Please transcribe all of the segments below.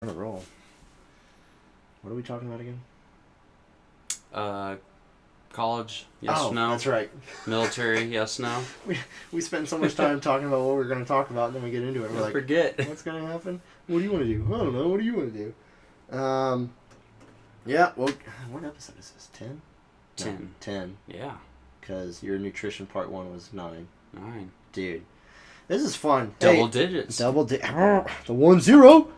On a roll. What are we talking about again? College, yes, no. That's right. Military, yes, no. We spent so much time talking about what we are going to talk about, and then we get into it. And we're like, forget. what's going to happen? What do you want to do? I don't know. What do you want to do? Yeah. Well, what episode is this? 10? 10. No, 10. Yeah. Because your nutrition part 1 was 9. 9. Dude, this is fun. Double digits. The 1-0.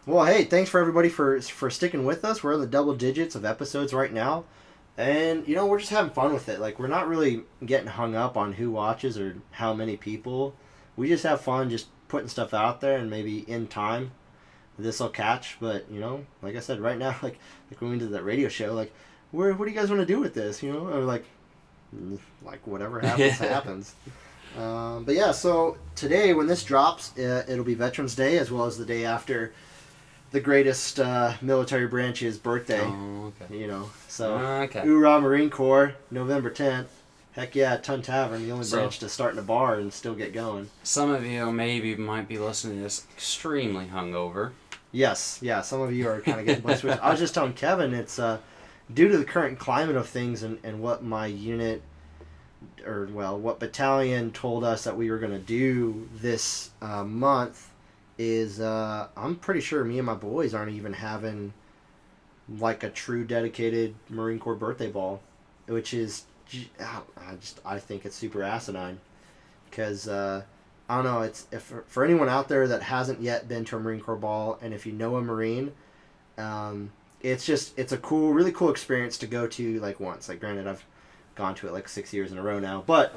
Well, hey, thanks for everybody for sticking with us. We're in the double digits of episodes right now. And, we're just having fun with it. Like, we're not really getting hung up on who watches or how many people. We just have fun just putting stuff out there, and maybe in time this will catch. But, like I said, right now, like when we did that radio show, like, what do you guys want to do with this? Or like whatever happens, happens. But yeah, so today when this drops, it'll be Veterans Day as well as the day after the greatest military branch's birthday. Oh, okay. So okay. Hoorah Marine Corps, November 10th. Heck yeah, Ton Tavern, the only branch to start in a bar and still get going. Some of you might be listening to this extremely hungover. Yes, yeah, some of you are kind of getting blessed with. I was just telling Kevin, it's due to the current climate of things and what my unit, what battalion told us that we were going to do this month is I'm pretty sure me and my boys aren't even having like a true dedicated Marine Corps birthday ball, which is I think it's super asinine because I don't know, it's for anyone out there that hasn't yet been to a Marine Corps ball, and if you know a Marine, it's a really cool experience to go to like once. Like granted, I've gone to it like 6 years in a row now, but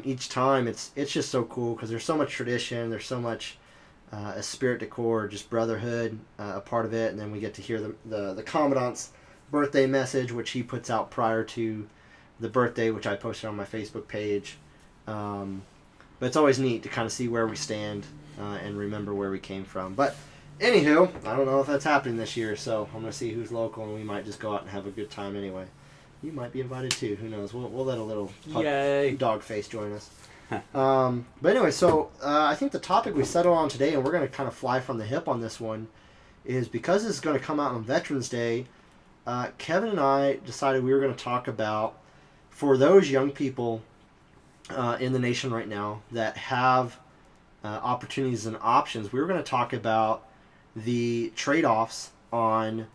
each time it's just so cool because there's so much tradition, there's so much a spirit de corps, just brotherhood, a part of it, and then we get to hear the commandant's birthday message, which he puts out prior to the birthday, which I posted on my Facebook page. But it's always neat to kind of see where we stand and remember where we came from. But anywho, I don't know if that's happening this year, so I'm going to see who's local, and we might just go out and have a good time anyway. You might be invited too. Who knows? We'll let a little dog face join us. But anyway, so I think the topic we settled on today, and we're going to kind of fly from the hip on this one, is because this is going to come out on Veterans Day, Kevin and I decided we were going to talk about, for those young people in the nation right now that have opportunities and options, we were going to talk about the trade-offs on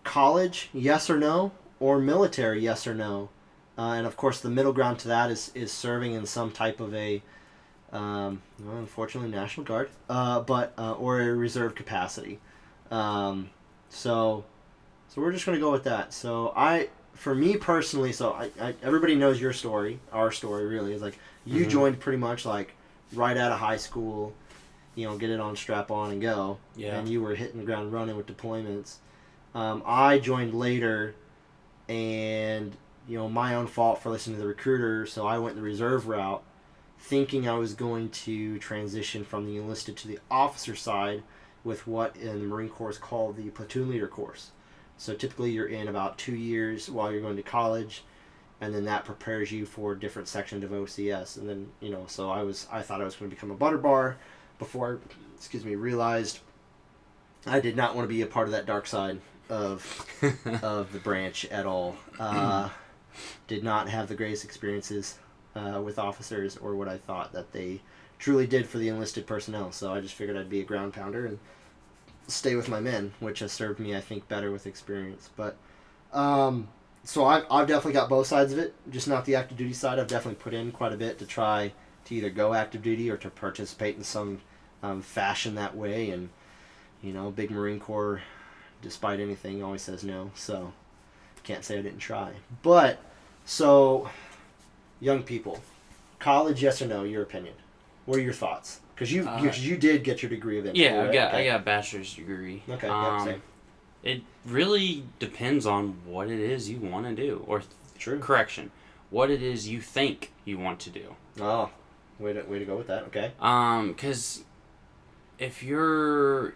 college, yes or no, or military, yes or no. And of course, the middle ground to that is serving in some type of a, unfortunately, National Guard, or a reserve capacity. So we're just gonna go with that. So for me personally, everybody knows your story, our story really is like you joined pretty much like right out of high school, get it on, strap on, and go. Yeah. And you were hitting the ground running with deployments. I joined later, and my own fault for listening to the recruiter, so I went the reserve route, thinking I was going to transition from the enlisted to the officer side with what in the Marine Corps is called the platoon leader course. So typically you're in about 2 years while you're going to college, and then that prepares you for different sections of OCS. And then, so I thought I was going to become a butter bar before I, realized I did not want to be a part of that dark side of the branch at all. Did not have the greatest experiences with officers or what I thought that they truly did for the enlisted personnel. So I just figured I'd be a ground pounder and stay with my men, which has served me, I think, better with experience. But so I've definitely got both sides of it, just not the active duty side. I've definitely put in quite a bit to try to either go active duty or to participate in some fashion that way. And, big Marine Corps, despite anything, always says no. So can't say I didn't try. But, so, young people, college, yes or no, your opinion. What are your thoughts? Because you did get your degree eventually. Yeah, right? I got a bachelor's degree. Okay, same. It really depends on what it is you want to do. Or, True. Correction, what it is you think you want to do. Oh, way to go with that, okay. Because if you're,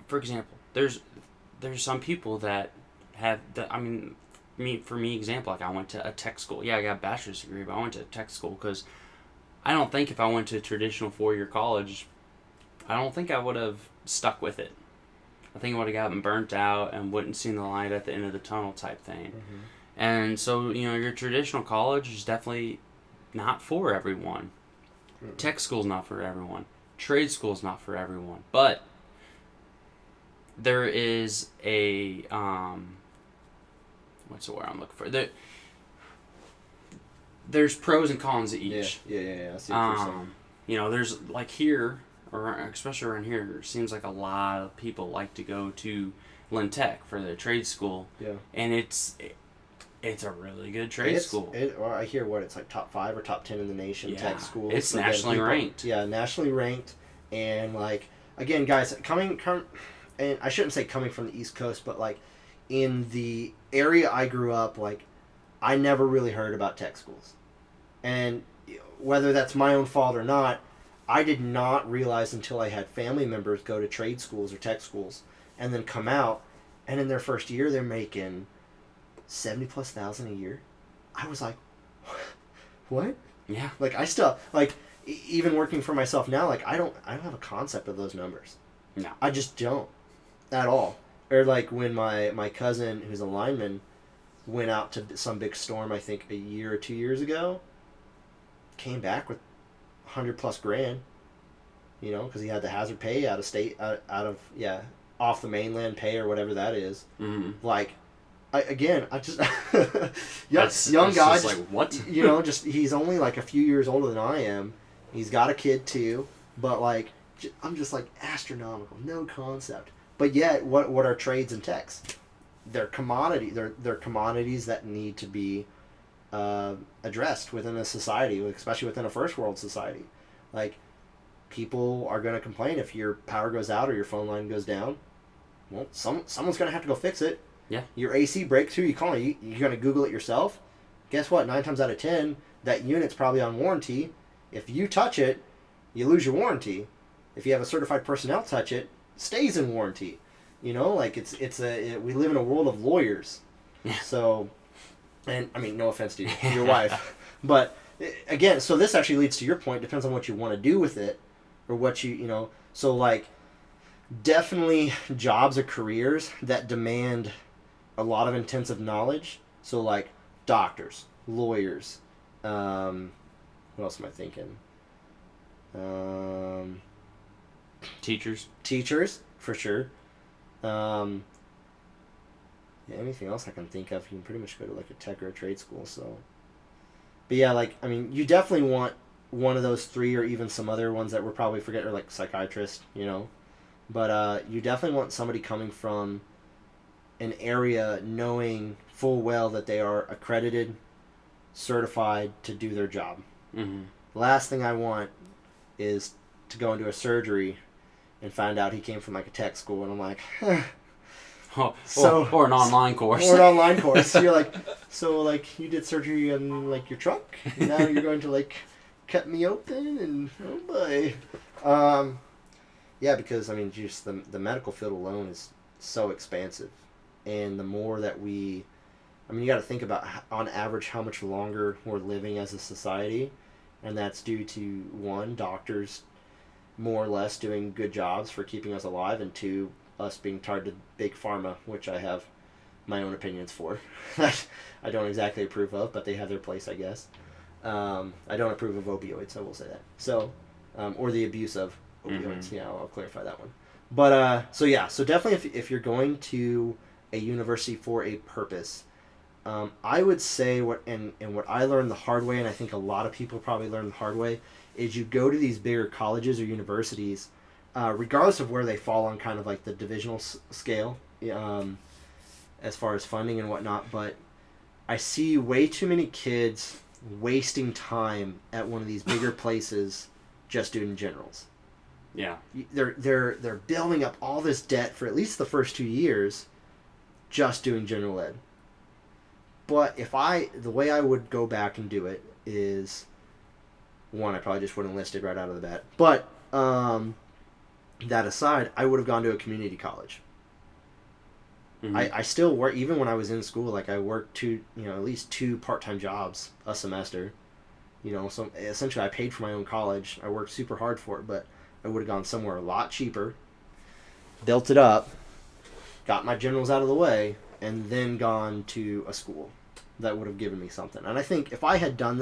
for example, there's some people that have, for me, example, like I went to a tech school. Yeah, I got a bachelor's degree, but I went to a tech school because I don't think if I went to a traditional 4-year college I don't think I would have stuck with it. I think I would have gotten burnt out and wouldn't seen the light at the end of the tunnel type thing. Mm-hmm. And so, your traditional college is definitely not for everyone. Mm-hmm. Tech school's not for everyone. Trade school's not for everyone. But there is a, what's the word I'm looking for? There's pros and cons to each. Yeah. I see what you're saying. There's like here, or especially around here, it seems like a lot of people like to go to Lynn Tech for their trade school. Yeah. And it's a really good trade school. I hear it's like top 5 or top 10 in the nation. Tech school. It's nationally ranked. Yeah, nationally ranked, and like again, guys, and I shouldn't say coming from the East Coast, but like in the area I grew up, like I never really heard about tech schools, and whether that's my own fault or not, I did not realize until I had family members go to trade schools or tech schools, and then come out, and in their first year they're making $70,000+ a year. I was like, what? Yeah. Like I still like even working for myself now. Like I don't have a concept of those numbers. No. I just don't at all. Or like when my cousin who's a lineman went out to some big storm. I think a year or 2 years ago. Came back with $100+ grand. Because he had the hazard pay out of state, off the mainland pay or whatever that is. Mm-hmm. Like. I just young guy, just like what? Just he's only like a few years older than I am. He's got a kid too, but like I'm just like astronomical, no concept. But yet, what are trades and techs? They're commodity. They're commodities that need to be addressed within a society, especially within a first world society. Like people are going to complain if your power goes out or your phone line goes down. Well, someone's going to have to go fix it. Yeah. Your AC breaks through, you're going to Google it yourself. Guess what? 9 times out of 10, that unit's probably on warranty. If you touch it, you lose your warranty. If you have a certified personnel touch it, stays in warranty. We live in a world of lawyers. Yeah. So, and I mean, no offense to your wife, but again, so this actually leads to your point. Depends on what you want to do with it, or what So like, definitely jobs or careers that demand a lot of intensive knowledge. So like doctors, lawyers, what else am I thinking? Teachers, for sure. Anything else I can think of, you can pretty much go to like a tech or a trade school. So, but yeah, like, I mean, you definitely want one of those 3 or even some other ones that we're probably forgetting, or like psychiatrist, But you definitely want somebody coming from an area knowing full well that they are accredited, certified to do their job. Mm-hmm. Last thing I want is to go into a surgery and find out he came from like a tech school, and I'm like, or an online course. Or an online course. You're like, so like you did surgery on like your truck, and now you're going to like cut me open, and oh boy. Yeah, because I mean, just the medical field alone is so expansive, and the more that you got to think about on average how much longer we're living as a society, and that's due to 1, doctors more or less doing good jobs for keeping us alive, and 2, us being tied to big pharma, which I have my own opinions for. I don't exactly approve of, but they have their place, I guess. I don't approve of opioids, I will say that. So, or the abuse of opioids. Mm-hmm. Yeah, I'll clarify that one. But so definitely if you're going to a university for a purpose, I would say what I learned the hard way, and I think a lot of people probably learned the hard way, is you go to these bigger colleges or universities, regardless of where they fall on kind of like the divisional scale, as far as funding and whatnot. But I see way too many kids wasting time at one of these bigger places just doing generals. Yeah. They're building up all this debt for at least the first 2 years just doing general ed. But the way I would go back and do it is, 1, I probably just wouldn't enlist it right out of the bat. But that aside, I would have gone to a community college. Mm-hmm. I still work, even when I was in school, like I worked at least 2 part-time jobs a semester. So essentially I paid for my own college. I worked super hard for it, but I would have gone somewhere a lot cheaper, built it up, got my generals out of the way, and then gone to a school that would have given me something. And I think if I had done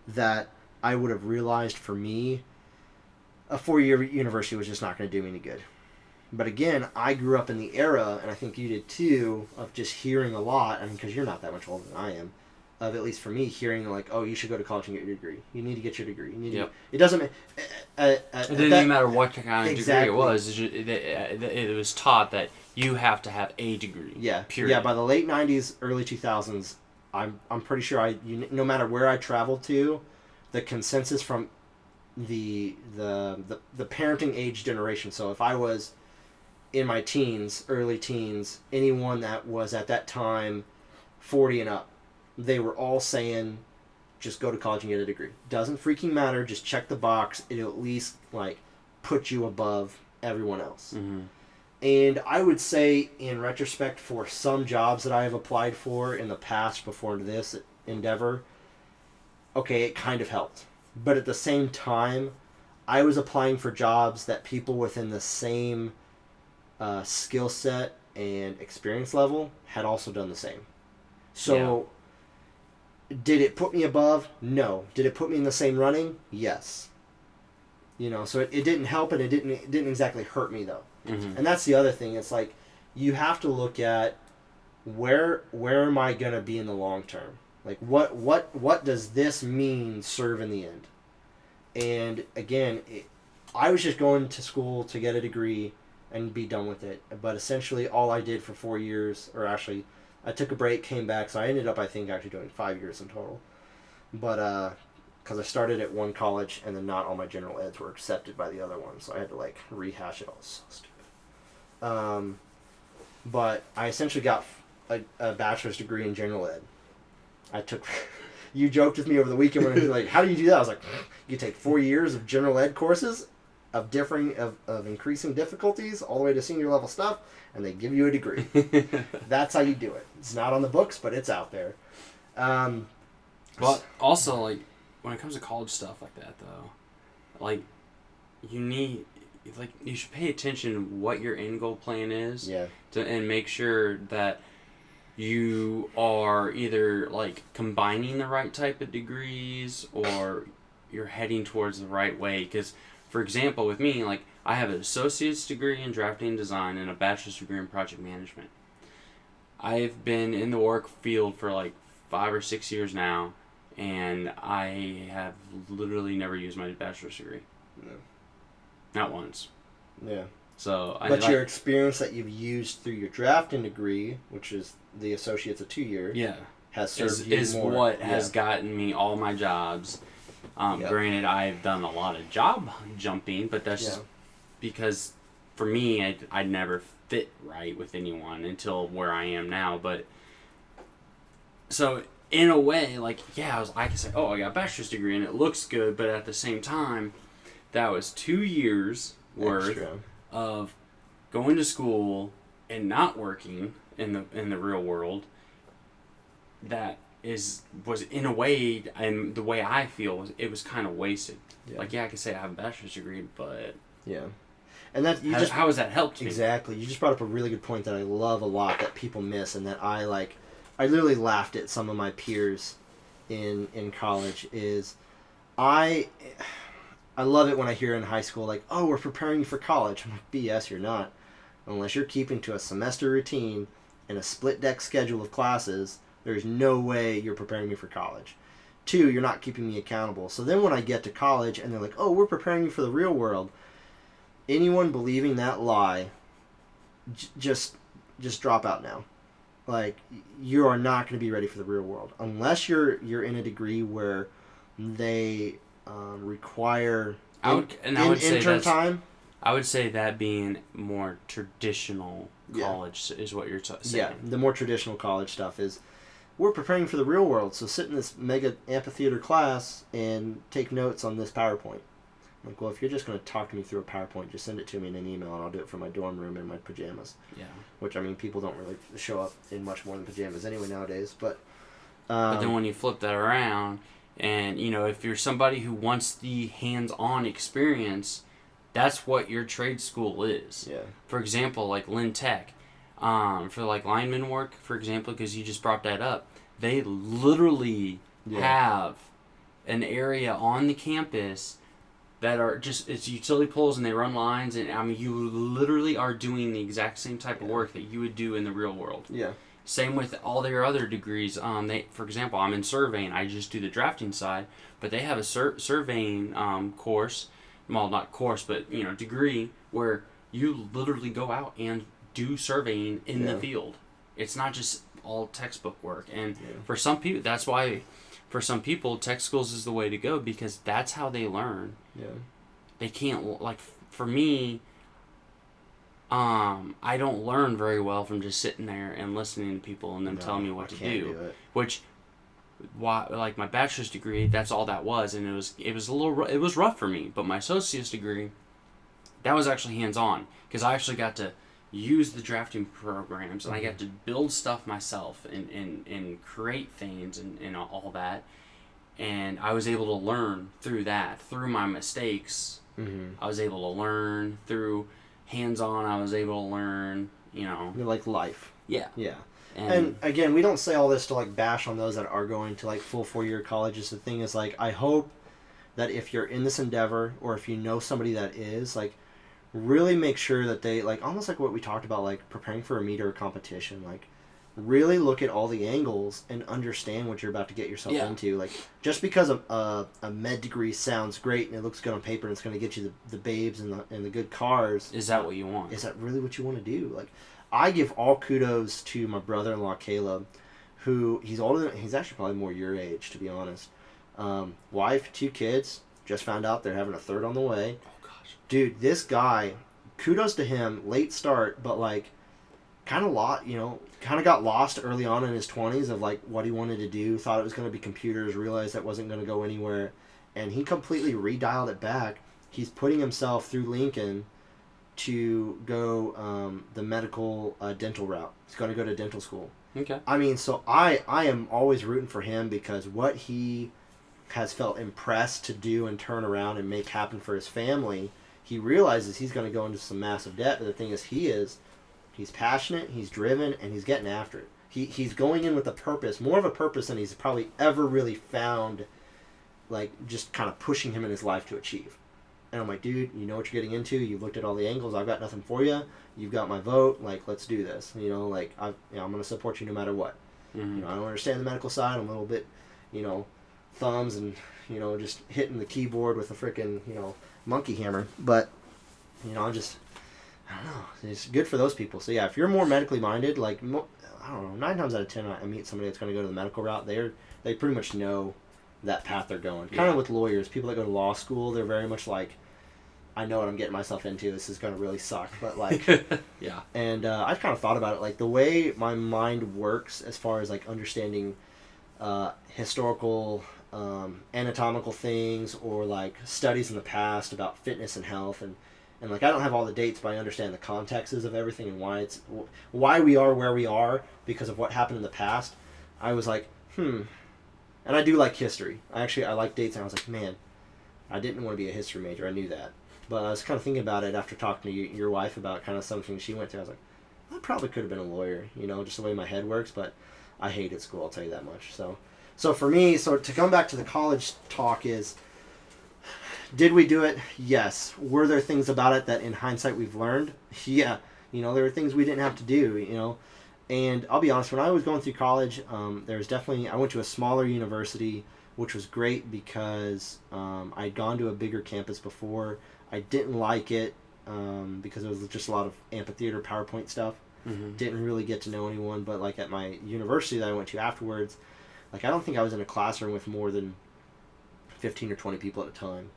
that I would have realized for me, a 4-year university was just not going to do me any good. But again, I grew up in the era, and I think you did too, of just hearing a lot, I mean, because you're not that much older than I am, of at least for me, hearing like, oh, you should go to college and get your degree. You need to get your degree. You need yep. to, it doesn't... it didn't even matter what kind of degree it was. It was taught that you have to have a degree. Yeah. Period. Yeah, by the late 90s, early 2000s, I'm pretty sure no matter where I traveled to, the consensus from the parenting age generation, so if I was in my teens, early teens, anyone that was at that time 40 and up, they were all saying, just go to college and get a degree. Doesn't freaking matter, just check the box. It'll at least like put you above everyone else. Mm-hmm. And I would say, in retrospect, for some jobs that I have applied for in the past before this endeavor, okay, it kind of helped. But at the same time, I was applying for jobs that people within the same skill set and experience level had also done the same. So, did it put me above? No. Did it put me in the same running? Yes. You know, so it didn't help, and it didn't exactly hurt me though. Mm-hmm. And that's the other thing. It's like you have to look at where am I gonna be in the long term? Like what does this mean serve in the end? And again, I was just going to school to get a degree and be done with it. But essentially, all I did for 4 years, or actually, I took a break, came back, so I ended up, I think, actually doing 5 years in total. But because I started at one college, and then not all my general eds were accepted by the other one, so I had to like rehash it all. So stupid. But I essentially got a bachelor's degree in general ed. I took. You joked with me over the weekend when you were like, "How do you do that?" I was like, "You take 4 years of general ed courses, of increasing difficulties, all the way to senior level stuff, and they give you a degree." That's how you do it. It's not on the books, but it's out there. But also, like, when it comes to college stuff like that, though, like, you should pay attention to what your end goal plan is. Yeah. And make sure that you are either, like, combining the right type of degrees or you're heading towards the right way. Because, for example, with me, like, I have an associate's degree in drafting and design and a bachelor's degree in project management. I've been in the work field for, like, 5 or 6 years now, and I have literally never used my bachelor's degree. No. Not once. Yeah. So, but your experience that you've used through your drafting degree, which is the associate's a 2-year, has served you is more. What has gotten me all my jobs. Granted, I've done a lot of job jumping, but that's just because for me, I'd never fit right with anyone until where I am now. But so in a way, like, I can say, oh, I got a bachelor's degree and it looks good, but at the same time, that was 2 years worth Extra. Of going to school and not working in the real world. That was in a way, and the way I feel, it was kind of wasted. Yeah. Like, I could say I have a bachelor's degree, but and that how has that helped me? Exactly. You just brought up a really good point that I love a lot that people miss, and that I literally laughed at some of my peers in college. Is I love it when I hear in high school, like, oh, we're preparing you for college. I'm like, BS, you're not. Unless you're keeping to a semester routine and a split deck schedule of classes, there's no way you're preparing me for college. 2, you're not keeping me accountable. So then when I get to college and they're like, oh, we're preparing you for the real world, anyone believing that lie, just drop out now. Like, you are not going to be ready for the real world. Unless you're in a degree where they require intern time. I would say that being more traditional college is what you're saying. Yeah, the more traditional college stuff is, we're preparing for the real world, so sit in this mega amphitheater class and take notes on this PowerPoint. I'm like, well, if you're just going to talk to me through a PowerPoint, just send it to me in an email, and I'll do it from my dorm room in my pajamas. Yeah. Which, I mean, people don't really show up in much more than pajamas anyway nowadays, but... but then when you flip that around, and, if you're somebody who wants the hands-on experience, That's what your trade school is. Yeah. For example, like Lynn Tech, for like lineman work, for example, because you just brought that up, they literally have an area on the campus that are just, it's utility poles and they run lines, and I mean you literally are doing the exact same type of work that you would do in the real world. Yeah. Same with all their other degrees. They, for example, I'm in surveying. I just do the drafting side, but they have a surveying course. Well, not course, but degree where you literally go out and do surveying in the field. It's not just all textbook work. And for some people, that's why, for some people, tech schools is the way to go, because that's how they learn. Yeah. They can't, like, for me, I don't learn very well from just sitting there and listening to people and them telling me what to do. Which, like my bachelor's degree, that's all that was, and it was rough for me. But my associate's degree, that was actually hands on, because I actually got to use the drafting programs, and I got to build stuff myself and create things and all that, and I was able to learn through that, through my mistakes. I was able to learn through hands-on. I was able to learn, like life. Yeah. And again, we don't say all this to like bash on those that are going to like full 4-year colleges. The thing is, like, I hope that if you're in this endeavor, or if you know somebody that is, like, really make sure that they, like, almost like what we talked about, like preparing for a meet or a competition, like, really look at all the angles and understand what you're about to get yourself into. Like, just because a med degree sounds great and it looks good on paper and it's going to get you the babes and the good cars. Is that what you want? Is that really what you want to do? Like, I give all kudos to my brother-in-law, Caleb, who, he's older than, he's actually probably more your age, to be honest. Wife, 2 kids, just found out they're having a 3rd on the way. Oh, gosh. Dude, this guy, kudos to him, late start, but, like, kind of got lost early on in his 20s of, like, what he wanted to do, thought it was going to be computers, realized that wasn't going to go anywhere, and he completely redialed it back. He's putting himself through Lincoln to go the medical dental route. He's going to go to dental school. Okay. I mean, so I am always rooting for him, because what he has felt impressed to do and turn around and make happen for his family, he realizes he's going to go into some massive debt. But the thing is, he's passionate, he's driven, and he's getting after it. He's going in with a purpose, more of a purpose than he's probably ever really found, like, just kind of pushing him in his life to achieve. And I'm like, dude, you know what you're getting into. You've looked at all the angles. I've got nothing for you. You've got my vote. Like, let's do this. Like, I'm going to support you no matter what. I don't understand the medical side. I'm a little bit, thumbs and, just hitting the keyboard with a freaking, monkey hammer. But, I don't know. It's good for those people. So, yeah, if you're more medically minded, like, I don't know, 9 times out of 10, I meet somebody that's going to go to the medical route. They pretty much know that path they're going. Kind of with lawyers. People that go to law school, they're very much like, I know what I'm getting myself into. This is going to really suck. But, like, yeah. And I've kind of thought about it. Like, the way my mind works as far as, like, understanding historical, anatomical things, or, like, studies in the past about fitness and health. And like, I don't have all the dates, but I understand the contexts of everything and why we are where we are because of what happened in the past. I was like, And I do like history. I like dates, and I was like, man, I didn't want to be a history major. I knew that. But I was kind of thinking about it after talking to your wife about kind of something she went through. I was like, I probably could have been a lawyer, just the way my head works, but I hated school, I'll tell you that much. So for me, to come back to the college talk is, did we do it? Yes. Were there things about it that in hindsight we've learned? Yeah. There were things we didn't have to do, And I'll be honest, when I was going through college, there was definitely, I went to a smaller university, which was great because I'd gone to a bigger campus before. I didn't like it because it was just a lot of amphitheater PowerPoint stuff. Didn't really get to know anyone, but like at my university that I went to afterwards, like I don't think I was in a classroom with more than 15 or 20 people at a time.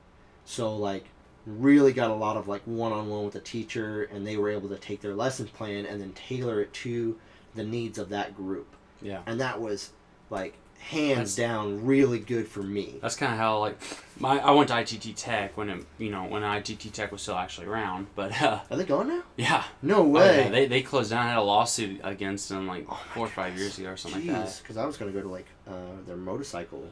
So like really got a lot of like one-on-one with a teacher, and they were able to take their lesson plan and then tailor it to the needs of that group. Yeah. And that was like hands down really good for me. That's kind of how like I went to ITT Tech when when ITT Tech was still actually around, but are they gone now? Yeah. No way. Oh, yeah. They closed down. I had a lawsuit against them like 4 or 5 years ago or something like that. Because I was gonna go to like their motorcycle.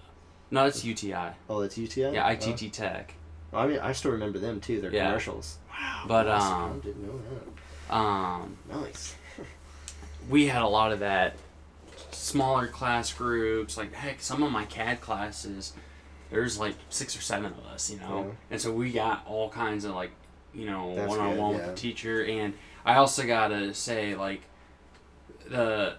No, that's UTI. Oh, that's UTI. Yeah, ITT Tech. I mean, I still remember them too. Their commercials. Wow. But I didn't know that. Nice. We had a lot of that. Smaller class groups, like heck, some of my CAD classes, there's like 6 or 7 of us, you know, and so we got all kinds of like, you know, one-on-one with the teacher. And I also gotta say, like, the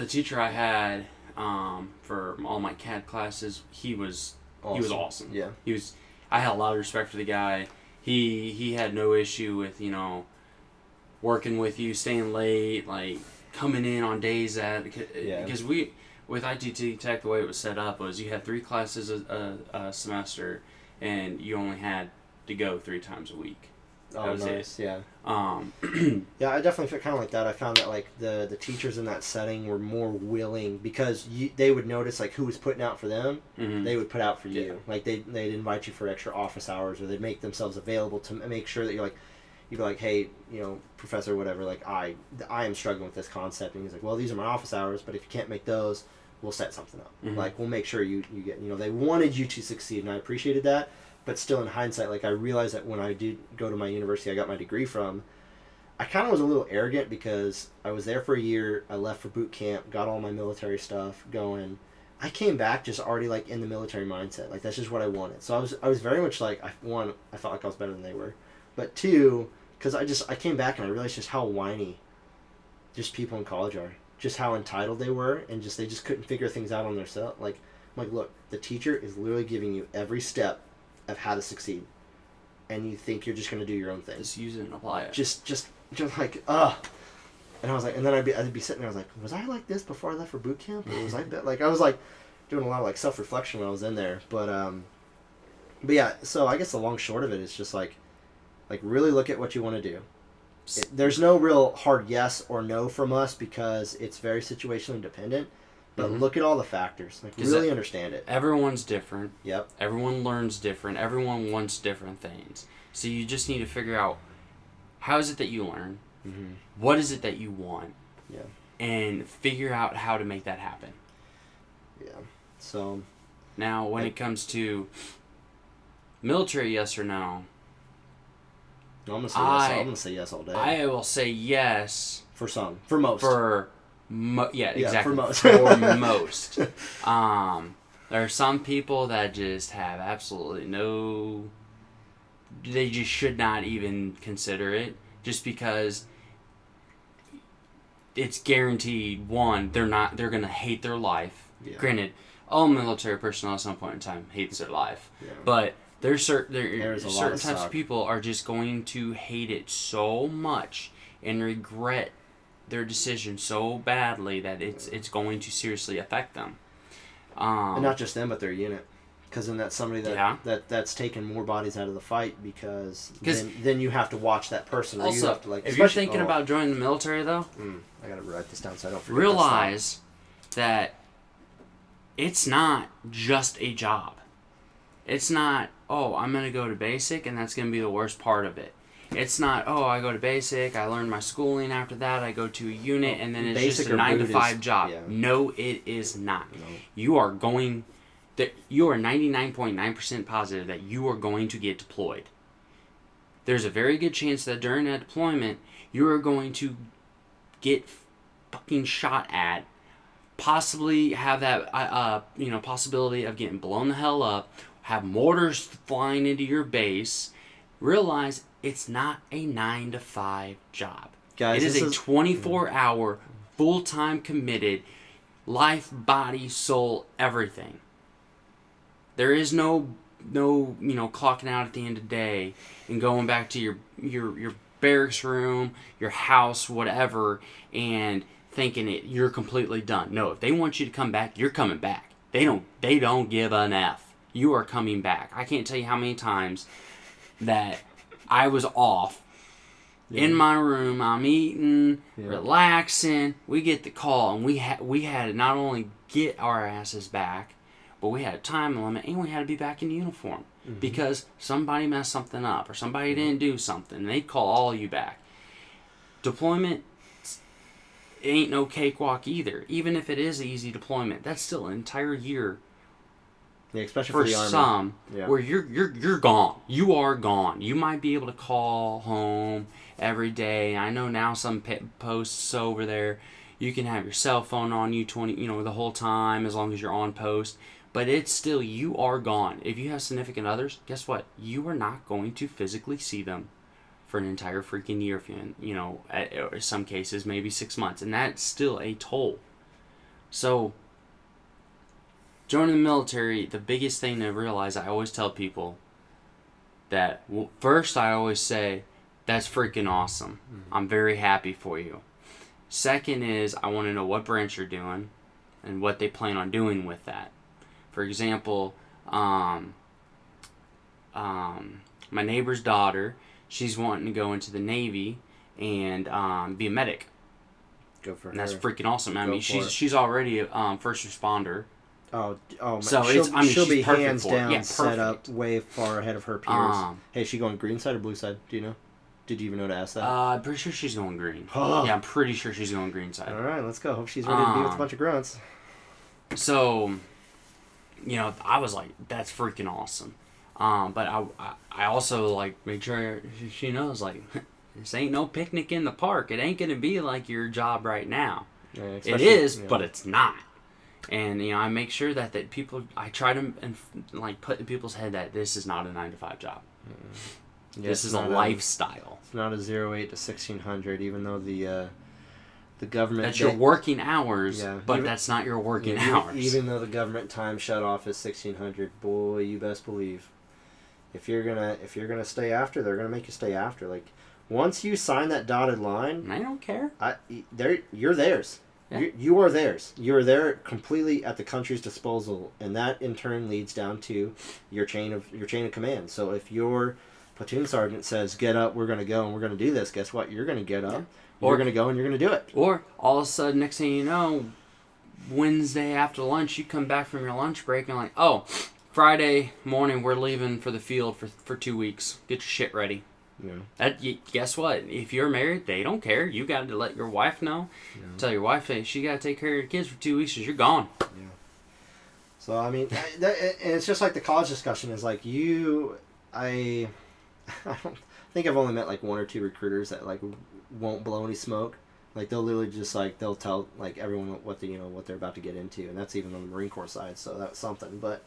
teacher I had for all my CAD classes, he was awesome. Yeah, I had a lot of respect for the guy. He had no issue with, you know, working with you, staying late, like coming in on days that, because we, with ITT Tech, the way it was set up was you had 3 classes a semester, and you only had to go 3 times a week. That was nice. It. Yeah. Yeah, I definitely felt kind of like that. I found that like the teachers in that setting were more willing, because they would notice like who was putting out for them. Mm-hmm. They would put out for you. Like they'd invite you for extra office hours, or they'd make themselves available to make sure that you'd be like, hey, you know, professor, whatever, like I am struggling with this concept. And he's like, well, these are my office hours, but if you can't make those, we'll set something up. Mm-hmm. Like, we'll make sure you get, you know, they wanted you to succeed, and I appreciated that. But still, in hindsight, like, I realized that when I did go to my university I got my degree from, I kind of was a little arrogant, because I was there for a year, I left for boot camp, got all my military stuff going. I came back just already, like, in the military mindset. Like, that's just what I wanted. So I was very much like, I felt like I was better than they were. But 2, because I came back and I realized just how whiny just people in college are. Just how entitled they were, and they just couldn't figure things out on themselves. Like, I'm like, look, the teacher is literally giving you every step of how to succeed, and you think you're just going to do your own thing. Just use it and apply it. Just like, ugh. And I was like, and then I'd be sitting there, I was like, was I like this before I left for boot camp? Or was I like, I was like doing a lot of like self-reflection when I was in there. But yeah, so I guess the long short of it is just like really look at what you want to do. There's no real hard yes or no from us, because it's very situationally dependent. But look at all the factors. Like, really understand it. Everyone's different. Yep. Everyone learns different. Everyone wants different things. So you just need to figure out, how is it that you learn? Mm-hmm. What is it that you want? Yeah. And figure out how to make that happen. Yeah. So. Now, when it comes to military, yes or no? I'm gonna say yes. I'm gonna say yes all day. I will say yes. For some. For most. Yeah, exactly. For most. For most. There are some people that just have absolutely no. They just should not even consider it, just because it's guaranteed. One, they're gonna hate their life. Yeah. Granted, all military personnel at some point in time hates their life, but there's certain types of people are just going to hate it so much and regret their decision so badly that it's going to seriously affect them. And not just them, but their unit. Because then that's somebody that's taken more bodies out of the fight, because then you have to watch that person. Or also, you have to, like, if you're thinking about joining the military, though, I gotta write this down so I don't forget. Realize that it's not just a job. It's not, oh, I'm going to go to basic and that's going to be the worst part of it. It's not, oh, I go to basic, I learn my schooling, after that I go to a unit, and then it's just a 9 to 5 job. Yeah. No, it is not. No. You are 99.9% positive that you are going to get deployed. There's a very good chance that during that deployment, you are going to get fucking shot at, possibly have that possibility of getting blown the hell up, have mortars flying into your base. Realize it's not a 9 to 5 job. Guys, it is a 24-hour, full-time committed, life, body, soul, everything. There is no clocking out at the end of the day and going back to your barracks room, your house, whatever, and thinking you're completely done. No, if they want you to come back, you're coming back. They don't give an F. You are coming back. I can't tell you how many times that I was off in my room. I'm eating, relaxing. We get the call, and we had to not only get our asses back, but we had a time limit, and we had to be back in uniform because somebody messed something up or somebody didn't do something. And they'd call all you back. Deployment ain't no cakewalk either. Even if it is easy deployment, that's still an entire year Yeah, especially for for the Army. some, Yeah. where you're gone. You are gone. You might be able to call home every day. I know now some posts over there, you can have your cell phone on you the whole time as long as you're on post. But it's still, you are gone. If you have significant others, guess what? You are not going to physically see them for an entire freaking year. If or some cases maybe 6 months, and that's still a toll. So, joining the military, the biggest thing to realize, I always tell people that, first I always say, that's freaking awesome. Mm-hmm. I'm very happy for you. Second is, I want to know what branch you're doing and what they plan on doing with that. For example, my neighbor's daughter, she's wanting to go into the Navy and be a medic. Go for her. And that's freaking awesome. I mean, for she's already a first responder. Oh, So she'll be she's perfect hands for it. down Yeah, set up perfect. way far ahead of her peers. Hey, is she going green side or blue side? Do you know? Did you even know to ask that? I'm pretty sure she's going green. Oh. Yeah, I'm pretty sure she's going green side. All right, let's go. Hope she's ready to be with a bunch of grunts. So, I was like, that's freaking awesome. But I also like make sure she knows, like, this ain't no picnic in the park. It ain't gonna be like your job right now. Yeah, it is, but it's not. And I make sure that people, I try to put in people's head that this is not a 9-to-5 job. Yeah, this is a lifestyle. It's not a 08 to 1600, even though the government... That's your working hours, yeah, but that's not your working hours. Even though the government time shut off is 1600, boy, you best believe. If you're gonna stay after, they're gonna make you stay after. Like, once you sign that dotted line... I don't care. You're theirs. Yeah. You are theirs. You are there completely at the country's disposal, and that in turn leads down to your chain of command. So if your platoon sergeant says, "Get up, we're going to go and we're going to do this," guess what? You're going to get up. Yeah. You're going to go and you're going to do it. Or all of a sudden, next thing you know, Wednesday after lunch, you come back from your lunch break and like, oh, Friday morning we're leaving for the field for 2 weeks. Get your shit ready. Yeah. Guess what? If you're married, they don't care. You got to let your wife know. Yeah. Tell your wife, hey, she got to take care of the kids for 2 weeks because you're gone. Yeah. So, I mean, and it's just like the college discussion is like I don't think I've only met like one or two recruiters that like won't blow any smoke. Like they'll literally just like, they'll tell like everyone what they're about to get into. And that's even on the Marine Corps side. So that's something. But,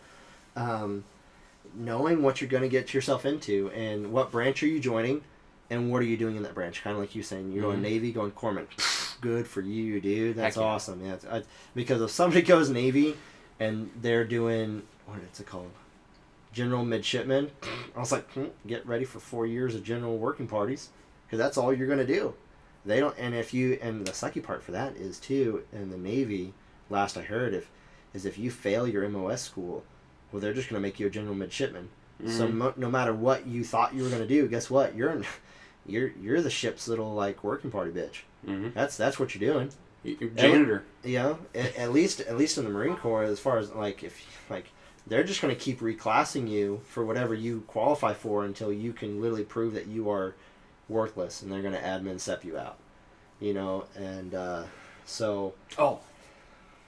knowing what you're going to get yourself into and what branch are you joining and what are you doing in that branch. Kind of like you saying, you're going Navy, going corpsman. Good for you, dude. That's awesome. Yeah, because if somebody goes Navy and they're doing, what is it called? General midshipman. I was like, get ready for 4 years of general working parties because that's all you're going to do. They don't, and the sucky part for that is too, in the Navy, last I heard, if you fail your MOS school, well, they're just going to make you a general midshipman. Mm-hmm. So no matter what you thought you were going to do, guess what? You're the ship's little like working party bitch. Mm-hmm. That's what you're doing. You're janitor. At least in the Marine Corps, as far as they're just going to keep reclassing you for whatever you qualify for until you can literally prove that you are worthless, and they're going to admin step you out. So. Oh,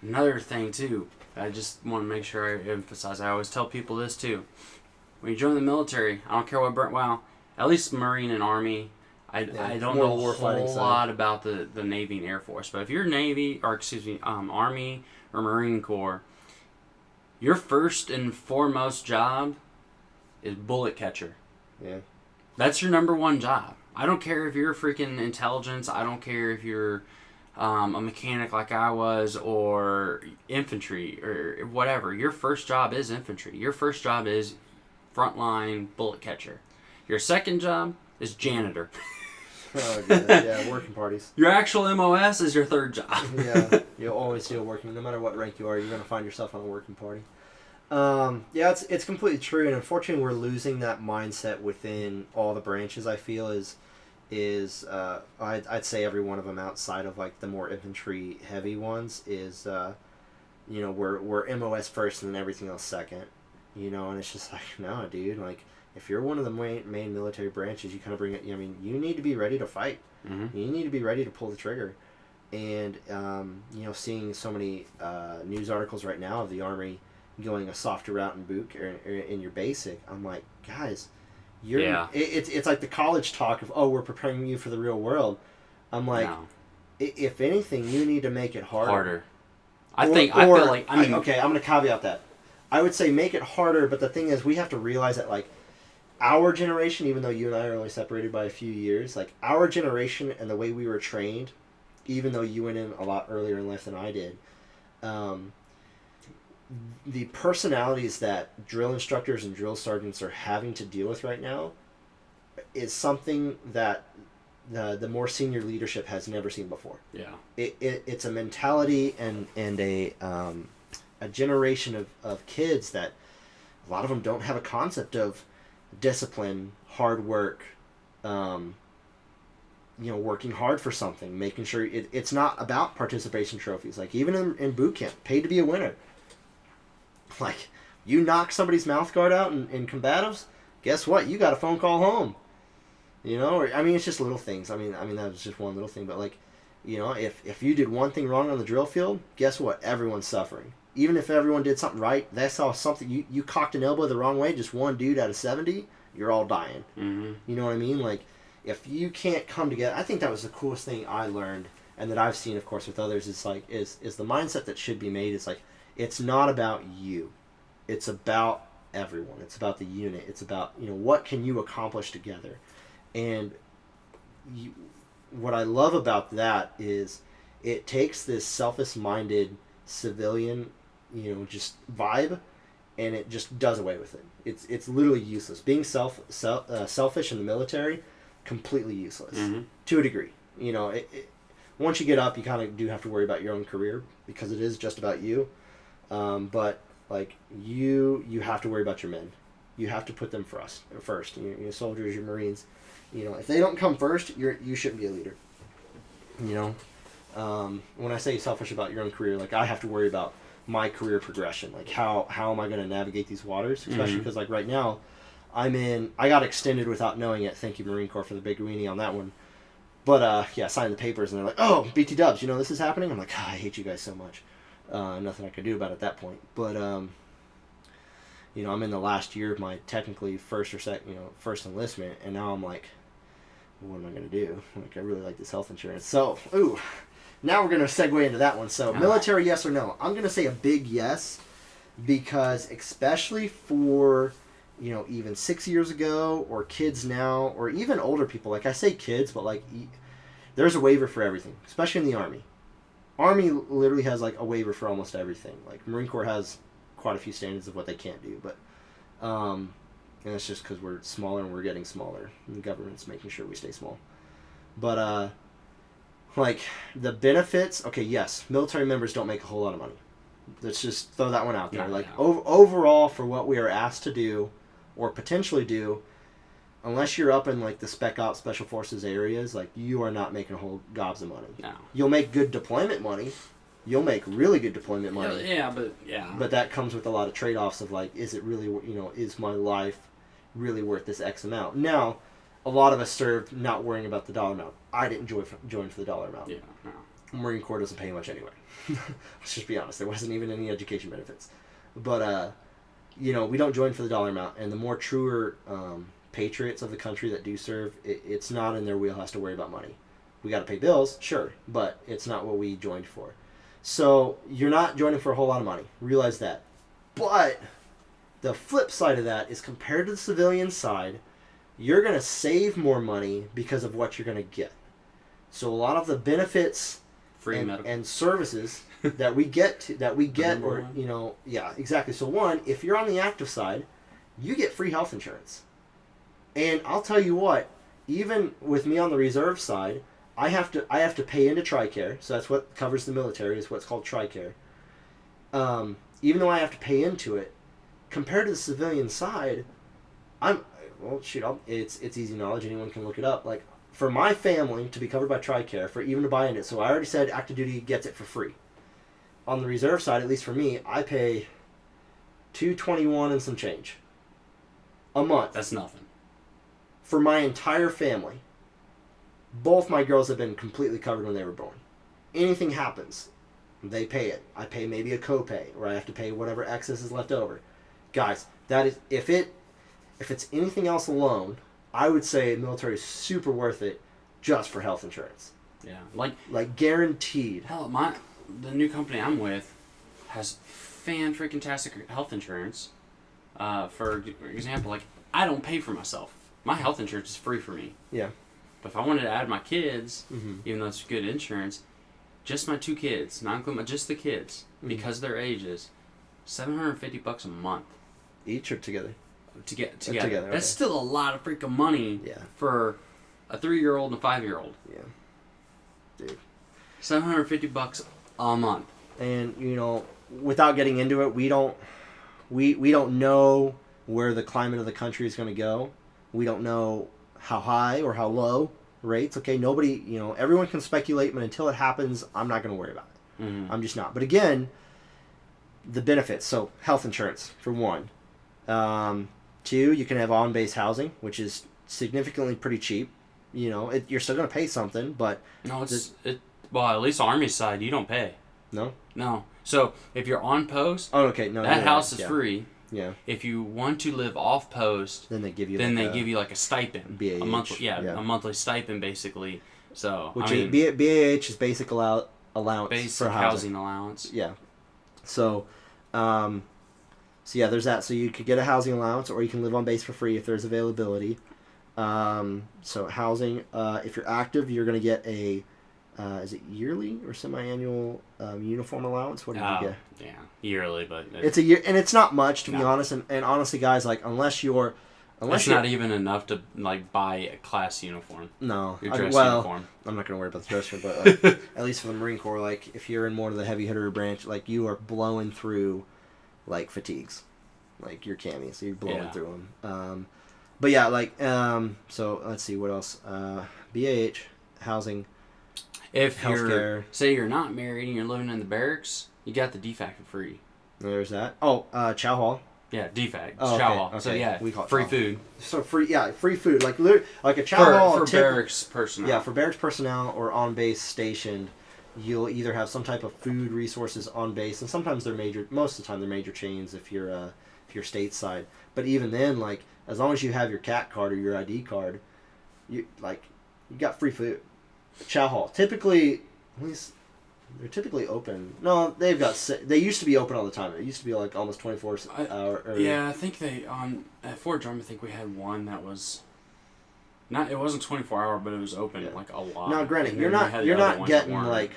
another thing too. I just want to make sure I emphasize. I always tell people this too. When you join the military, I don't care what branch. Well, at least Marine and Army. I don't know a whole lot about the Navy and Air Force. But if you're Army or Marine Corps, your first and foremost job is bullet catcher. Yeah. That's your number one job. I don't care if you're freaking intelligence. I don't care if you're a mechanic like I was, or infantry, or whatever. Your first job is infantry. Your first job is frontline bullet catcher. Your second job is janitor. Oh, yeah, working parties. Your actual MOS is your third job. Yeah, you'll always feel working. No matter what rank you are, you're going to find yourself on a working party. Yeah, it's completely true, and unfortunately we're losing that mindset within all the branches, I feel, I'd say every one of them outside of like the more infantry heavy ones is we're MOS first and then everything else second, and it's just like, no, dude, like if you're one of the main military branches, you kind of bring it. I mean, you need to be ready to fight. Mm-hmm. You need to be ready to pull the trigger, and seeing so many news articles right now of the Army going a softer route in boot or in your basic. I'm like, guys, you're Yeah. it's like the college talk of, oh, we're preparing you for the real world. I'm like, No. If anything, you need to make it harder. I feel like, I mean... okay, I'm going to caveat that. I would say make it harder, but the thing is, we have to realize that, like, our generation, even though you and I are only separated by a few years, like, our generation and the way we were trained, even though you went in a lot earlier in life than I did, the personalities that drill instructors and drill sergeants are having to deal with right now is something that the more senior leadership has never seen before. Yeah. It's a mentality and a generation of kids that a lot of them don't have a concept of discipline, hard work, working hard for something, making sure it's not about participation trophies. Like, even in boot camp, paid to be a winner. Like, you knock somebody's mouth guard out in combatives, guess what? You got a phone call home. It's just little things. I mean that was just one little thing, but, like, if you did one thing wrong on the drill field, guess what? Everyone's suffering. Even if everyone did something right, they saw something, you cocked an elbow the wrong way, just one dude out of 70, you're all dying. Mm-hmm. You know what I mean? Like, if you can't come together, I think that was the coolest thing I learned, and that I've seen, of course, with others, is the mindset that should be made is, like, it's not about you. It's about everyone. It's about the unit. It's about, what can you accomplish together? And what I love about that is it takes this selfish-minded civilian, just vibe, and it just does away with it. It's literally useless. Being selfish in the military, completely useless. Mm-hmm. To a degree. Once you get up, you kind of do have to worry about your own career, because it is just about you. But, like, you have to worry about your men. You have to put them first. Your soldiers, your Marines. If they don't come first, you shouldn't be a leader. When I say selfish about your own career, like, I have to worry about my career progression. Like, how am I going to navigate these waters? Especially because, like, right now, I got extended without knowing it. Thank you, Marine Corps, for the big weenie on that one. But, I signed the papers, and they're like, oh, BT Dubs, this is happening? I'm like, I hate you guys so much. Nothing I could do about it at that point. But, I'm in the last year of my technically first enlistment, and now I'm like, what am I going to do? Like, I really like this health insurance. So, now we're going to segue into that one. So, military, yes or no? I'm going to say a big yes, because especially for, even 6 years ago, or kids now, or even older people. Like, I say kids, but, like, there's a waiver for everything, especially in the Army. Army literally has, like, a waiver for almost everything. Like, Marine Corps has quite a few standards of what they can't do, but and it's just because we're smaller and we're getting smaller, and the government's making sure we stay small. But like, the benefits, okay, yes, military members don't make a whole lot of money. Let's just throw that one out there. Overall, for what we are asked to do or potentially do, unless you're up in, like, the Spec Ops Special Forces areas, like, you are not making a whole gobs of money. No. You'll make good deployment money. You'll make really good deployment money. Yeah. But that comes with a lot of trade-offs of, like, is it really, is my life really worth this X amount? Now, a lot of us served not worrying about the dollar amount. I didn't join for the dollar amount. Yeah, no. Marine Corps doesn't pay much anyway. Let's just be honest. There wasn't even any education benefits. But, we don't join for the dollar amount. And the more truer patriots of the country that do serve, it's not in their wheelhouse to worry about money. We got to pay bills, sure, but it's not what we joined for. So you're not joining for a whole lot of money. Realize that. But the flip side of that is, compared to the civilian side, you're going to save more money because of what you're going to get. So a lot of the benefits and services that we get yeah, exactly. So one, if you're on the active side, you get free health insurance. And I'll tell you what, even with me on the reserve side, I have to pay into TRICARE, so that's what covers the military, is what's called TRICARE. Even though I have to pay into it, compared to the civilian side, it's easy knowledge, anyone can look it up. Like, for my family to be covered by TRICARE, for even to buy into it, so I already said active duty gets it for free. On the reserve side, at least for me, I pay $221 and some change a month. That's nothing. For my entire family. Both my girls have been completely covered when they were born. Anything happens, They pay it. I pay maybe a copay, or I have to pay whatever excess is left over. Guys, that is if it's anything else alone, I would say military is super worth it just for health insurance. Yeah. Like guaranteed. Hell, the new company I'm with has fan-freaking-tastic health insurance. For example, like, I don't pay for myself. My health insurance is free for me. Yeah. But if I wanted to add my kids, even though it's good insurance, just my 2 kids, not including just the kids, because of their ages, $750 a month. Each or together? Together. Together. That's still a lot of freaking money for a 3-year-old and a 5-year-old. Yeah. Dude. $750 a month. And, you know, without getting into it, we don't know where the climate of the country is going to go. We don't know how high or how low rates. Okay, nobody, you know, everyone can speculate, but until it happens, I'm not going to worry about it. I'm just not. But again, the benefits. So, health insurance, for one. 2, you can have on-base housing, which is significantly pretty cheap. You know, you're still going to pay something, but... No, well, at least Army side, you don't pay. No? No. So, if you're on post, okay, no, that house is free. Yeah. If you want to live off post, then they give you like a stipend. BAH. A monthly stipend, basically. So, which BAH is basic allowance basic for housing allowance. Yeah. So, there's that. So you could get a housing allowance, or you can live on base for free if there's availability. So housing, if you're active, you're going to get a, is it yearly or semi-annual uniform allowance? What did you get? Yeah, yearly, but it's a year, and it's not much to be honest. And honestly, guys, like unless you're not even enough to like buy a class uniform. No, your dress uniform. I'm not going to worry about the dress uniform, but like, at least for the Marine Corps, like if you're in more of the heavy hitter branch, like you are blowing through like fatigues, like your camis, so you're blowing through them. But yeah, like so let's see what else. BAH, housing. If healthcare. Say you're not married and you're living in the barracks, you got the DFAC for free. There's that. Oh, chow hall. Yeah, DFAC. Oh, chow hall. Okay. So yeah, we call it free chow. Food. So free food. Like like a chow hall for barracks personnel. Yeah, for barracks personnel or on base stationed, you'll either have some type of food resources on base, and sometimes most of the time they're major chains if you're stateside. But even then, like as long as you have your CAT card or your ID card, you got free food. Chow hall typically, at least they're typically open. No, they used to be open all the time. It used to be like almost 24 hour. Yeah, I think at Fort Drum, I think we had one that was not. It wasn't 24 hour, but it was open like a lot. Now, granted, you're not getting like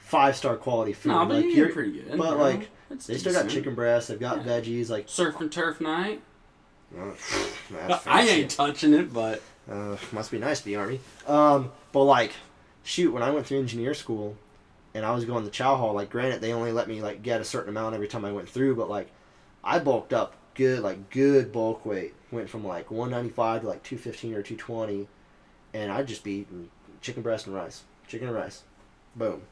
5-star quality food. No, but like, you're pretty good. But like they still got chicken breasts. They've got veggies like surf and turf night. I ain't touching it, but must be nice to be Army. But like, shoot, when I went through engineer school, and I was going to chow hall, like granted they only let me like get a certain amount every time I went through, but like I bulked up good bulk weight. Went from like 195 to like 215 or 220, and I'd just be eating chicken breast and rice, boom.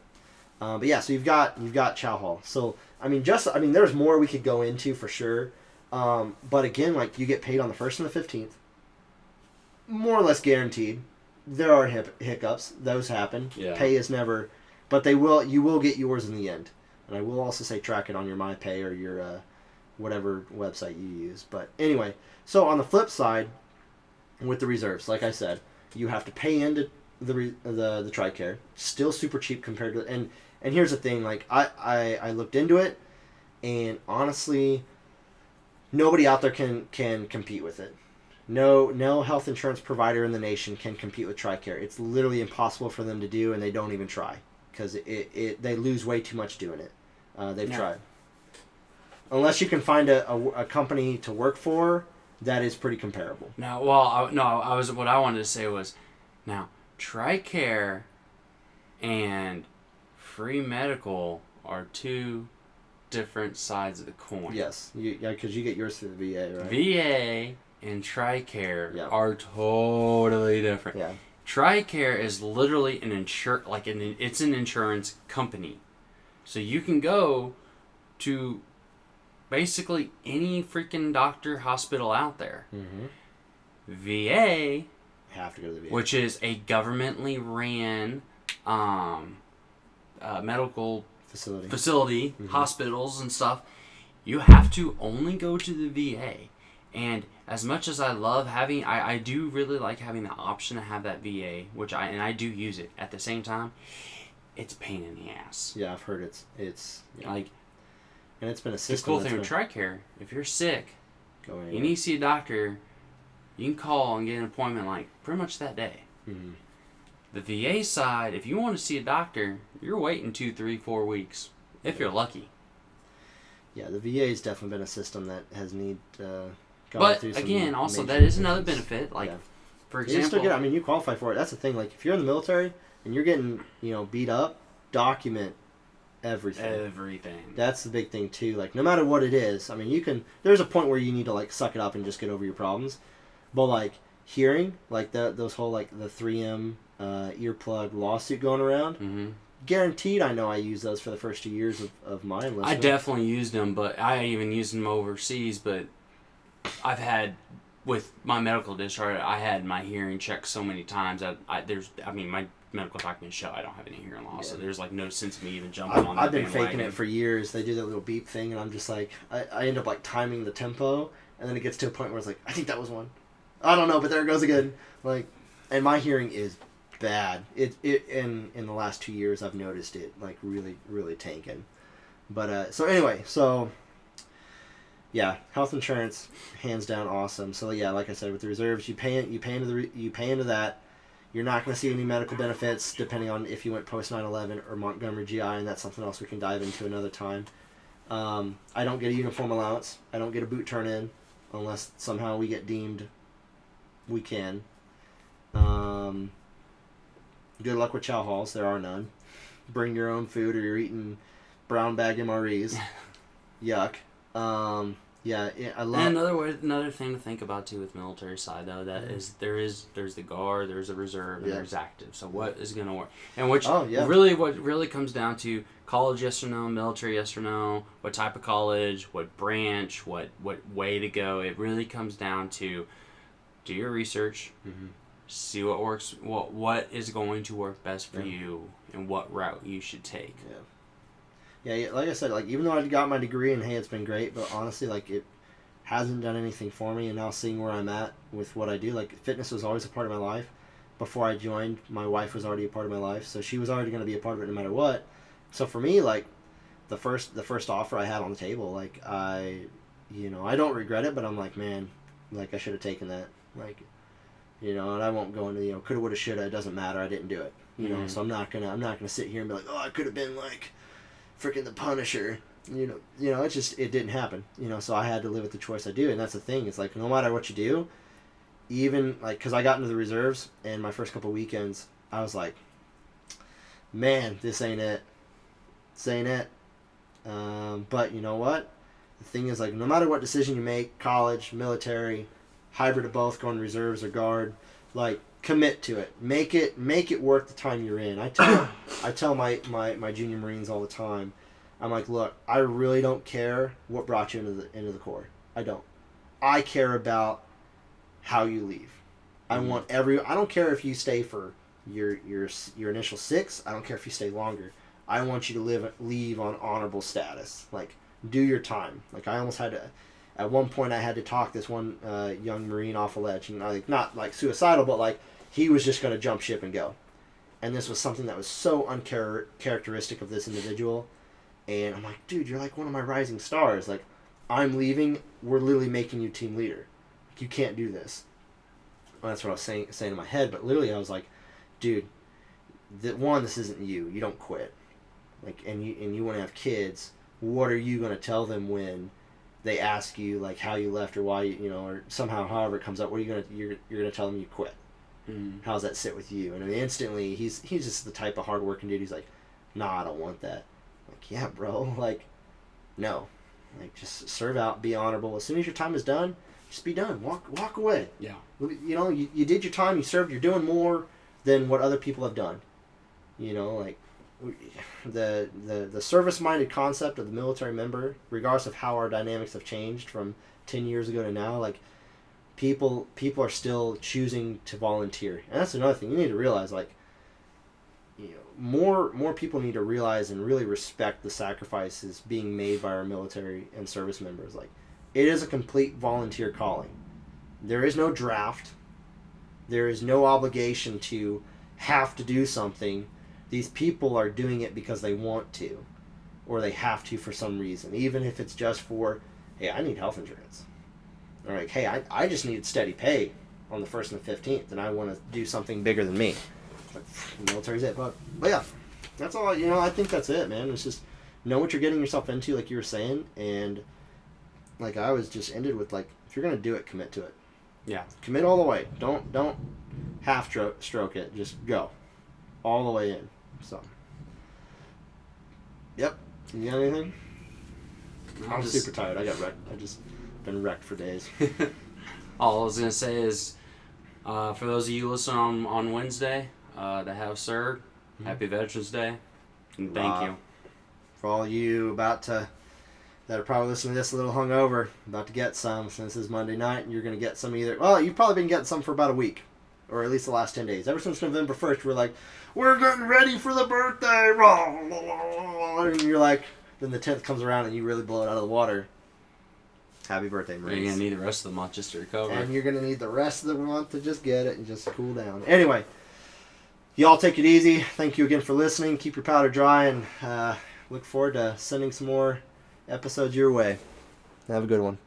But yeah, so you've got chow hall. So I mean, there's more we could go into for sure. But again, like you get paid on the 1st and the 15th, more or less guaranteed. There are hiccups; those happen. Yeah. Pay is never, but you will get yours in the end. And I will also say track it on your MyPay or your whatever website you use. But anyway, so on the flip side, with the reserves, like I said, you have to pay into the TRICARE. Still super cheap compared to and here's the thing, like I looked into it, and honestly, nobody out there can compete with it. No health insurance provider in the nation can compete with TRICARE. It's literally impossible for them to do, and they don't even try because they lose way too much doing it. They've tried. Unless you can find a company to work for that is pretty comparable. Now, what I wanted to say was, now TRICARE and free medical are 2 different sides of the coin. Yes, because you get yours through the VA, right? VA and TRICARE are totally different. Yeah. TRICARE is literally it's an insurance company. So you can go to basically any freaking doctor hospital out there. Mm-hmm. VA, have to go to the VA, which is a governmentally ran medical facility, hospitals and stuff, you have to only go to the VA. And as much as I love having, I do really like having the option to have that VA, which I do use it. At the same time, it's a pain in the ass. Yeah, I've heard it's like, and it's been a the system. cool thing with TRICARE, if you're sick, you need to see a doctor, you can call and get an appointment like pretty much that day. Mm-hmm. The VA side, if you want to see a doctor, you're waiting 2, 3, 4 weeks if you're lucky. Yeah, the VA has definitely been a system that has But again, also that is another benefit. Like, for example, you still get. I mean, you qualify for it. That's the thing. Like, if you're in the military and you're getting, beat up, document everything. Everything. That's the big thing too. Like, no matter what it is, I mean, you can. There's a point where you need to like suck it up and just get over your problems. But like hearing, like those whole like the 3M earplug lawsuit going around. Mm-hmm. Guaranteed, I know I used those for the first 2 years of my enlistment. I definitely used them, but I even used them overseas. But I've had, with my medical discharge, I had my hearing checked so many times. My medical documents show I don't have any hearing loss, so there's like no sense of me even jumping on that. I've been faking it for years. They do that little beep thing, and I'm just like, I end up like timing the tempo, and then it gets to a point where it's like, I think that was one. I don't know, but there it goes again. Like, and my hearing is bad. It in the last 2 years I've noticed it like really, really tanking. But so anyway, yeah, health insurance, hands down awesome. So yeah, like I said, with the reserves, you pay into that. You're not going to see any medical benefits depending on if you went post 9/11 or Montgomery GI, and that's something else we can dive into another time. I don't get a uniform allowance. I don't get a boot turn in unless somehow we get deemed we can. Good luck with chow halls. There are none. Bring your own food, or you're eating brown bag MREs. Yuck. Yeah, I love. And another thing to think about too with military side though, that is there's the guard, there's the reserve, and there's active. So what is going to work? And what really comes down to college, yes or no, military, yes or no, what type of college, what branch, what way to go. It really comes down to do your research. Mm-hmm. See what works, what is going to work best for you, and what route you should take. Yeah, like I said, like even though I got my degree and hey, it's been great, but honestly, like it hasn't done anything for me. And now seeing where I'm at with what I do, like fitness was always a part of my life. Before I joined, my wife was already a part of my life, so she was already going to be a part of it no matter what. So for me, like the first offer I had on the table, like I don't regret it, but I'm like, man, like I should have taken that, like. And I won't go into coulda, woulda, shoulda. It doesn't matter. I didn't do it. So I'm not gonna sit here and be like, oh, I could have been like, freaking the Punisher. It didn't happen. So I had to live with the choice I do, and that's the thing. It's like no matter what you do, even like because I got into the reserves and my first couple weekends, I was like, man, this ain't it. This ain't it. But you know what? The thing is, like, no matter what decision you make, college, military, hybrid of both, going reserves or guard, like commit to it. Make it worth the time you're in. I tell my junior Marines all the time. I'm like, look, I really don't care what brought you into the Corps. I don't. I care about how you leave. I don't care if you stay for your initial 6. I don't care if you stay longer. I want you to leave on honorable status. Like, do your time. Like, I almost had to. At one point, I had to talk this one young Marine off a ledge, and like not like suicidal, but like he was just going to jump ship and go. And this was something that was so uncharacteristic of this individual. And I'm like, dude, you're like one of my rising stars. Like, I'm leaving. We're literally making you team leader. You can't do this. Well, that's what I was saying in my head. But literally, I was like, dude, this isn't you. You don't quit. Like, and you want to have kids. What are you going to tell them when they ask you like how you left or why or somehow however it comes up? What are you you're gonna tell them you quit? Mm-hmm. How does that sit with you? And I mean, instantly he's just the type of hardworking dude. He's like, nah, I don't want that. I'm like, yeah, bro. Like, no. Like, just serve out, be honorable. As soon as your time is done, just be done. Walk away. Yeah. You did your time. You served. You're doing more than what other people have done. Like. The service-minded concept of the military member, regardless of how our dynamics have changed from 10 years ago to now, like people are still choosing to volunteer, and that's another thing you need to realize. Like, more people need to realize and really respect the sacrifices being made by our military and service members. Like, it is a complete volunteer calling. There is no draft. There is no obligation to have to do something. These people are doing it because they want to, or they have to for some reason, even if it's just for, hey, I need health insurance. Or like, hey, I just need steady pay on the 1st and the 15th, and I want to do something bigger than me. Like, the military's it. But yeah, that's all, I think that's it, man. It's just know what you're getting yourself into, like you were saying, and like I was just ended with, like, if you're going to do it, commit to it. Yeah. Commit all the way. Don't half stroke it. Just go all the way in. So, yep. You got anything? I'm super tired. I got wrecked. I just been wrecked for days. All I was gonna say is, for those of you listening on Wednesday, that have served, Happy Veterans Day, and thank you. For all you that are probably listening to this a little hungover, about to get some since it's Monday night, and you're gonna get some either. Well, you've probably been getting some for about a week, or at least the last 10 days. Ever since November 1st, we're like, we're getting ready for the birthday, and you're like, then the 10th comes around and you really blow it out of the water. Happy birthday, Marines. You're going to need the rest of the month just to recover. And you're going to need the rest of the month to just get it and just cool down. Anyway, y'all take it easy. Thank you again for listening. Keep your powder dry, and look forward to sending some more episodes your way. Have a good one.